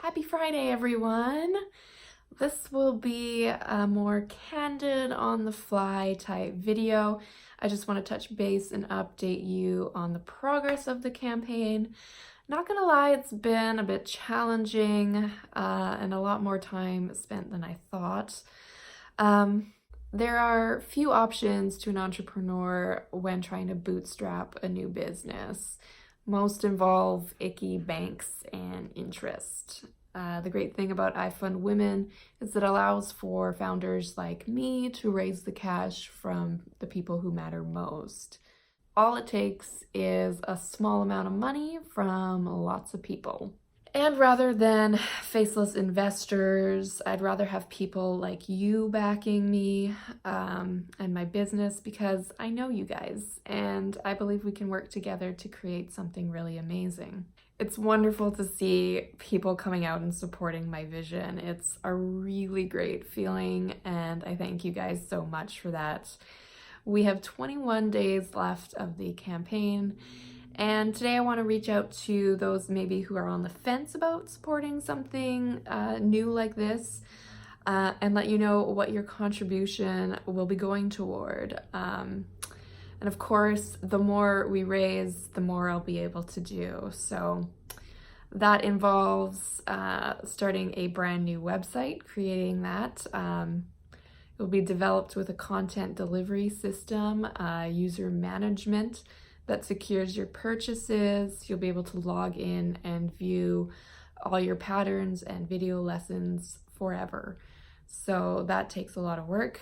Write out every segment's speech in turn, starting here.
Happy Friday, everyone! This will be a more candid, on-the-fly type video. I just want to touch base and update you on the progress of the campaign. Not gonna lie, it's been a bit challenging and a lot more time spent than I thought. There are few options to an entrepreneur when trying to bootstrap a new business. Most involve icky banks and interest. The great thing about I Fund Women is it allows for founders like me to raise the cash from the people who matter most. All it takes is a small amount of money from lots of people. And rather than faceless investors, I'd rather have people like you backing me and my business, because I know you guys and I believe we can work together to create something really amazing. It's wonderful to see people coming out and supporting my vision. It's a really great feeling and I thank you guys so much for that. We have 21 days left of the campaign. And today I want to reach out to those maybe who are on the fence about supporting something new like this and let you know what your contribution will be going toward. And of course, the more we raise, the more I'll be able to do. So that involves starting a brand new website, creating that. It will be developed with a content delivery system, user management, that secures your purchases. You'll be able to log in and view all your patterns and video lessons forever. So that takes a lot of work.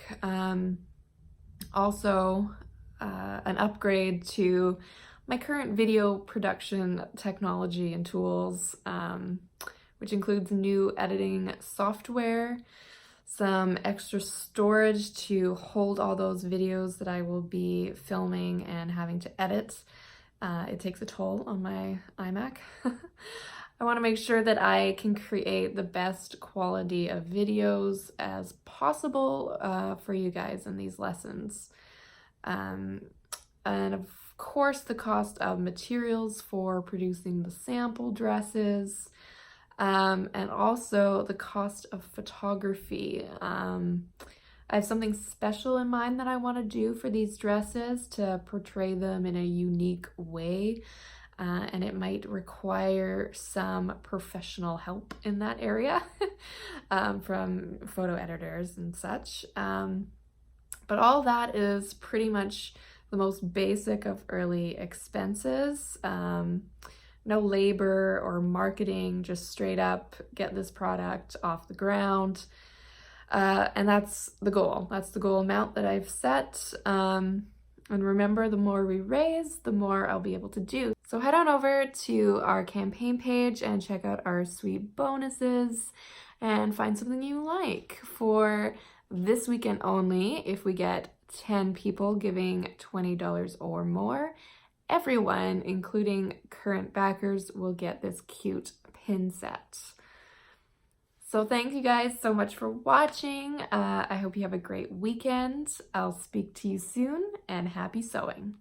Also, an upgrade to my current video production technology and tools, which includes new editing software, some extra storage to hold all those videos that I will be filming and having to edit. It takes a toll on my iMac. I want to make sure that I can create the best quality of videos as possible for you guys in these lessons. And of course, the cost of materials for producing the sample dresses, and also the cost of photography. I have something special in mind that I want to do for these dresses to portray them in a unique way, and it might require some professional help in that area from photo editors and such. But all that is pretty much the most basic of early expenses. No labor or marketing, just straight up get this product off the ground. And that's the goal. That's the goal amount that I've set. And remember, the more we raise, the more I'll be able to do. So head on over to our campaign page and check out our sweet bonuses and find something you like. For this weekend only, if we get 10 people giving $20 or more, everyone, including current backers, will get this cute pin set. So thank you guys so much for watching. I hope you have a great weekend. I'll speak to you soon, and happy sewing.